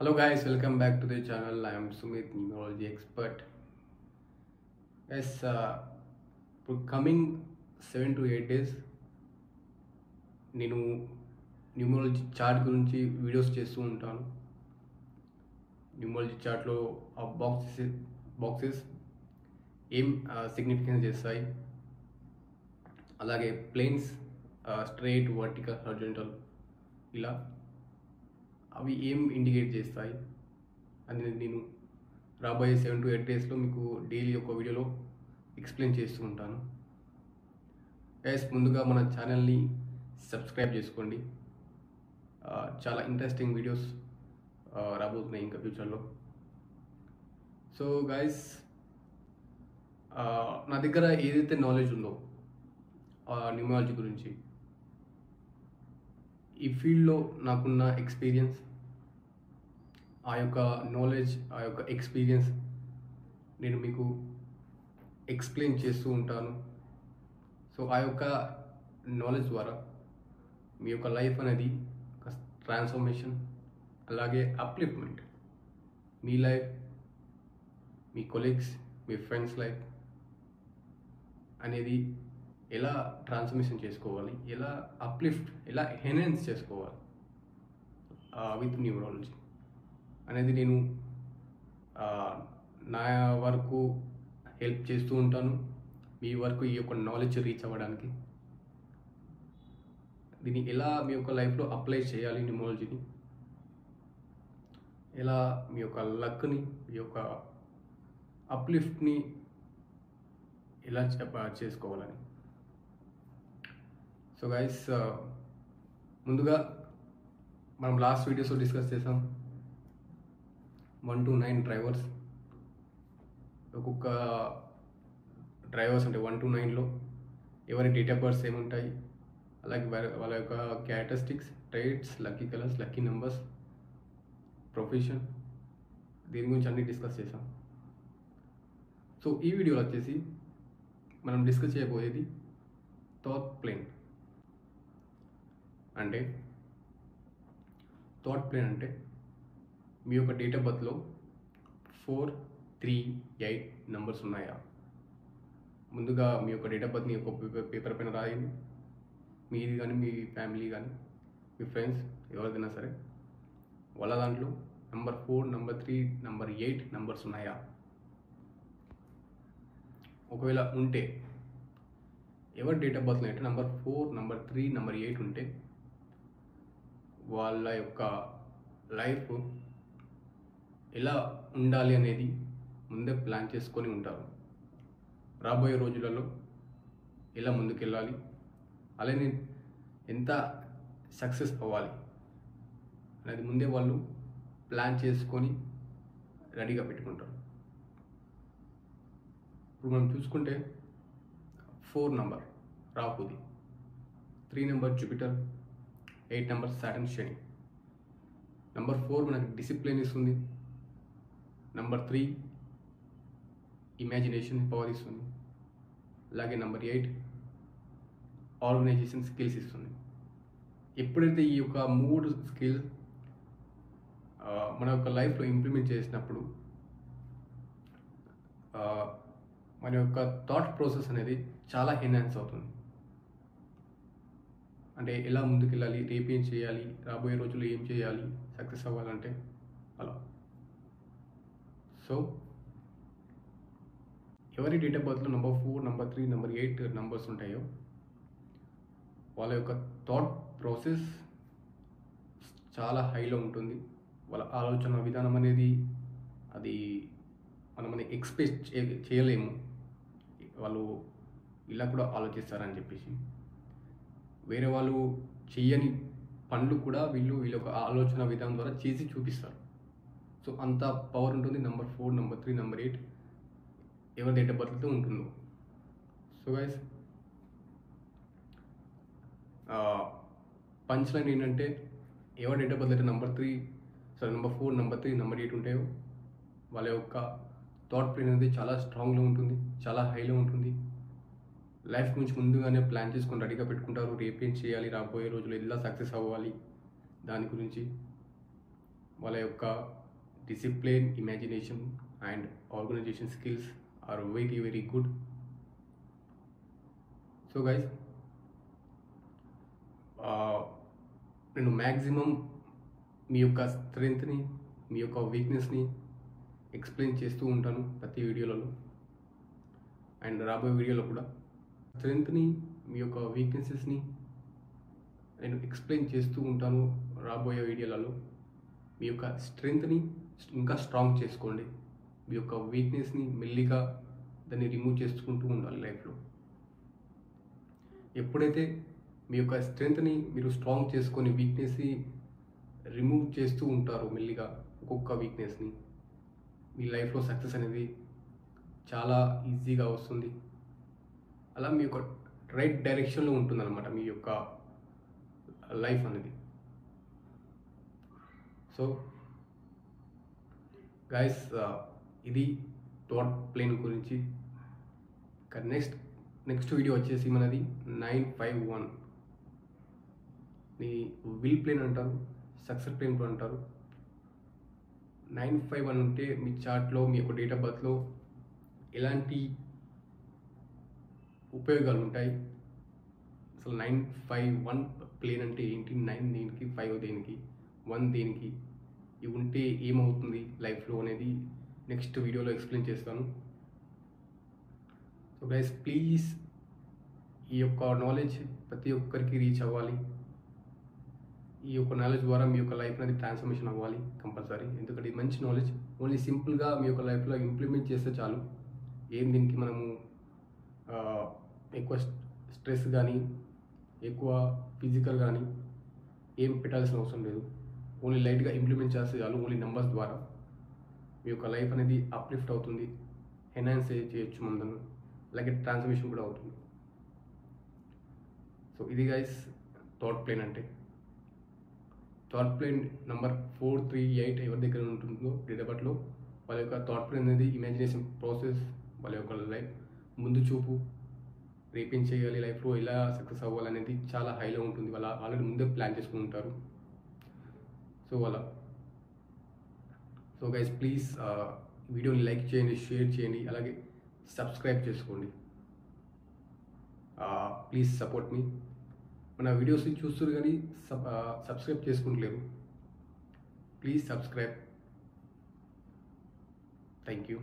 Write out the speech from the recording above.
Hello guys, welcome back to the channel. I am Sumit, numerology expert. Yes, for coming 7 to 8 days, నేను numerology chart గురించి videos చేస్తూ ఉంటాను. Numerology చార్ట్లో ఆ boxes ఏం significance చేస్తాయి, అలాగే ప్లేన్స్, స్ట్రైట్, వర్టికల్, హారిజాంటల్, ఇలా అవి ఏం ఇండికేట్ చేస్తాయి అనేది నేను రాబోయే 7 to 8 డేస్లో మీకు డైలీ ఒక వీడియోలో ఎక్స్ప్లెయిన్ చేస్తూ ఉంటాను. గైస్, ముందుగా మన ఛానల్ని సబ్స్క్రైబ్ చేసుకోండి. చాలా ఇంట్రెస్టింగ్ వీడియోస్ రాబోతున్నాయి ఇంకా ఫ్యూచర్లో. సో గైస్, నా దగ్గర ఏదైతే నాలెడ్జ్ ఉందో న్యూమరాలజీ గురించి, ఈ ఫీల్డ్లో నాకున్న ఎక్స్పీరియన్స్, ఆ యొక్క నాలెడ్జ్, ఆ యొక్క ఎక్స్పీరియన్స్ నేను మీకు ఎక్స్ప్లెయిన్ చేస్తూ ఉంటాను. సో ఆ యొక్క నాలెడ్జ్ ద్వారా మీ యొక్క లైఫ్ అనేది ఒక ట్రాన్స్ఫర్మేషన్, అలాగే అప్లిఫ్ట్మెంట్, మీ లైఫ్, మీ కొలీగ్స్, మీ ఫ్రెండ్స్ లైఫ్ అనేది ఎలా ట్రాన్స్ఫర్మేషన్ చేసుకోవాలి, ఎలా అప్లిఫ్ట్, ఎలా ఎన్హాన్స్ చేసుకోవాలి విత్ న్యూమరాలజీ అనేది నేను నా వరకు హెల్ప్ చేస్తూ ఉంటాను. మీ వరకు ఈ యొక్క నాలెడ్జ్ రీచ్ అవ్వడానికి, దీన్ని ఎలా మీ యొక్క లైఫ్లో అప్లై చేయాలి, న్యూమరాలజీని ఎలా మీ యొక్క లక్ని, మీ యొక్క అప్లిఫ్ట్ని ఎలా చేసుకోవాలని. సో గైస్, ముందుగా మనం లాస్ట్ వీడియోస్లో డిస్కస్ చేసాం 1 to 9 డ్రైవర్స్. ఒక్కొక్క డ్రైవర్స్ అంటే 1 to 9లో ఎవరి డేట్ ఆఫ్ బర్త్స్ ఏముంటాయి, అలాగే వాళ్ళ యొక్క characteristics, traits, lucky colours, lucky numbers, profession, దీని గురించి అన్నీ డిస్కస్ చేసాం. సో ఈ వీడియోలో వచ్చేసి మనం డిస్కస్ చేయబోయేది థాట్ ప్లేన్. అంటే థాట్ ప్లేన్ అంటే మీ యొక్క డేట్ ఆఫ్ బర్త్లో 4, 3, 8 నెంబర్స్ ఉన్నాయా? ముందుగా మీ యొక్క డేట్ ఆఫ్ బర్త్ని ఒక పేపర్ పైన రాయండి. మీది కానీ, మీ ఫ్యామిలీ కానీ, మీ ఫ్రెండ్స్ ఎవరిదైనా సరే, వాళ్ళ దాంట్లో నెంబర్ 4, నెంబర్ 3, నెంబర్ 8 నెంబర్స్ ఉన్నాయా? ఒకవేళ ఉంటే, ఎవరి డేట్ ఆఫ్ బర్త్లో అంటే నెంబర్ 4, నెంబర్ 3, నెంబర్ 8 ఉంటే వాళ్ళ యొక్క లైఫ్ ఎలా ఉండాలి అనేది ముందే ప్లాన్ చేసుకొని ఉంటారు. రాబోయే రోజులలో ఎలా ముందుకెళ్ళాలి, అలానే ఎంత సక్సెస్ అవ్వాలి అనేది ముందే వాళ్ళు ప్లాన్ చేసుకొని రెడీగా పెట్టుకుంటారు. ఇప్పుడు మనం చూసుకుంటే 4 నెంబర్ రాహుది, 3 number Jupiter, 8 number Saturn, Shani. Number 4 మనకి డిసిప్లిన్ ఇస్తుంది. నెంబర్ 3 ఇమాజినేషన్ పవర్ ఇస్తుంది. అలాగే నెంబర్ 8 ఆర్గనైజేషన్ స్కిల్స్ ఇస్తుంది. ఎప్పుడైతే ఈ యొక్క 3 స్కిల్స్ మన యొక్క లైఫ్లో ఇంప్లిమెంట్ చేసినప్పుడు మన యొక్క థాట్ ప్రాసెస్ అనేది చాలా ఎన్హాన్స్ అవుతుంది. అంటే ఎలా ముందుకెళ్ళాలి, రేపు ఏం చేయాలి, రాబోయే రోజుల్లో ఏం చేయాలి, సక్సెస్ అవ్వాలంటే అలా. సో ఎవరి డేట్ ఆఫ్ బర్త్లో నెంబర్ 4, నెంబర్ 3, నెంబర్ 8 నెంబర్స్ ఉంటాయో వాళ్ళ యొక్క థాట్ ప్రాసెస్ చాలా హైలో ఉంటుంది. వాళ్ళ ఆలోచన విధానం అనేది అది మనం ఎక్స్పెక్ట్ చేయలేము. వాళ్ళు ఇలా కూడా ఆలోచిస్తారని చెప్పేసి, వేరే వాళ్ళు చెయ్యని పనులు కూడా వీళ్ళ యొక్క ఆలోచన విధానం ద్వారా చేసి చూపిస్తారు. సో అంత పవర్ ఉంటుంది నెంబర్ 4, నెంబర్ 3, నెంబర్ 8 ఎవరి డేట్ ఆఫ్ బర్త్తో ఉంటుందో. సో గైస్, పంచ్ లైన్ ఏంటంటే, ఎవరి డేట్ ఆఫ్ బర్త్ అయితే నెంబర్ 4, నెంబర్ 3, నెంబర్ 8 ఉంటాయో వాళ్ళ యొక్క థాట్ ప్లేన్ అనేది చాలా స్ట్రాంగ్లో ఉంటుంది, చాలా హైలో ఉంటుంది. లైఫ్ గురించి ముందుగానే ప్లాన్ చేసుకొని రెడీగా పెట్టుకుంటారు. రేపు ఏం చేయాలి, రాబోయే రోజులు ఎలా సక్సెస్ అవ్వాలి, దాని గురించి వాళ్ళ యొక్క discipline, imagination and organisation skills are very very good. So guys, నేను మ్యాక్సిమం మీ యొక్క స్ట్రెంగ్త్ని, మీ యొక్క వీక్నెస్ని ఎక్స్ప్లెయిన్ చేస్తూ ఉంటాను ప్రతి వీడియోలలో అండ్ రాబోయే వీడియోలో కూడా. స్ట్రెంగ్త్ని, మీ యొక్క వీక్నెసెస్ని నేను ఎక్స్ప్లెయిన్ చేస్తూ ఉంటాను రాబోయే వీడియోలలో. మీ యొక్క స్ట్రెంగ్త్ని ఇంకా స్ట్రాంగ్ చేసుకోండి, మీ యొక్క వీక్నెస్ని మెల్లిగా దాన్ని రిమూవ్ చేసుకుంటూ ఉండాలి లైఫ్లో. ఎప్పుడైతే మీ యొక్క స్ట్రెంగ్త్ని మీరు స్ట్రాంగ్ చేసుకొని వీక్నెస్ని రిమూవ్ చేస్తూ ఉంటారో మెల్లిగా ఒక్కొక్క వీక్నెస్ని, మీ లైఫ్లో సక్సెస్ అనేది చాలా ఈజీగా వస్తుంది. అలా మీ యొక్క రైట్ డైరెక్షన్లో ఉంటుందన్నమాట మీ యొక్క లైఫ్ అనేది. సో గైస్, ఇది థాట్ ప్లేన్ గురించి. నెక్స్ట్ వీడియో వచ్చేసి మనది 951 ని విల్ ప్లేన్ అంటారు, సక్సెస్ ప్లేన్ కూడా అంటారు. 951 ఉంటే మీ చార్ట్లో, మీ యొక్క డేట్ ఆఫ్ బర్త్లో ఎలాంటి ఉపయోగాలు ఉంటాయి, అసలు 951 ప్లేన్ అంటే ఏంటి, 9 దేనికి, 5 దేనికి, 1 దేనికి, ఇవి ఉంటే ఏమవుతుంది లైఫ్లో అనేది నెక్స్ట్ వీడియోలో ఎక్స్ప్లెయిన్ చేస్తాను. సో గైస్, ప్లీజ్ ఈ యొక్క నాలెడ్జ్ ప్రతి ఒక్కరికి రీచ్ అవ్వాలి. ఈ యొక్క నాలెడ్జ్ ద్వారా మీ యొక్క లైఫ్ అనేది ట్రాన్స్ఫర్మేషన్ అవ్వాలి కంపల్సరీ. ఎందుకంటే ఇది మంచి నాలెడ్జ్, ఓన్లీ సింపుల్గా మీ యొక్క లైఫ్లో ఇంప్లిమెంట్ చేస్తే చాలు. ఏం దీనికి మనము ఎక్కువ స్ట్రెస్ కానీ, ఎక్కువ ఫిజికల్ కానీ ఏం పెట్టాల్సిన అవసరం లేదు. ఓన్లీ లైట్గా ఇంప్లిమెంట్ చేస్తే చాలు. ఓన్లీ నెంబర్స్ ద్వారా మీ యొక్క లైఫ్ అనేది అప్లిఫ్ట్ అవుతుంది, ఎన్హాన్స్ చేయొచ్చు మనం, అలాగే ట్రాన్స్ఫర్మేషన్ కూడా అవుతుంది. సో ఇది గైస్ థాట్ ప్లేన్ అంటే. థాట్ ప్లేన్ నెంబర్ 438 ఎవరి దగ్గర ఉంటుందో డేట్ ఆఫ్ బర్త్లో, వాళ్ళ యొక్క థాట్ ప్లేన్ అనేది ఇమాజినేషన్ ప్రాసెస్, వాళ్ళ యొక్క లైఫ్ ముందు చూపు, రేపేం చేయాలి లైఫ్లో, ఎలా సక్సెస్ అవ్వాలనేది చాలా హైలో ఉంటుంది. వాళ్ళు ఆల్రెడీ ముందే ప్లాన్ చేసుకుని ఉంటారు. సో గైస్, ప్లీజ్ వీడియోని లైక్ చేయండి, షేర్ చేయండి, అలాగే సబ్స్క్రైబ్ చేసుకోండి. ప్లీజ్ సపోర్ట్ మీ. మన వీడియోస్ని చూస్తారు కానీ సబ్స్క్రైబ్ చేసుకుంటలేరు. Please subscribe. Thank you.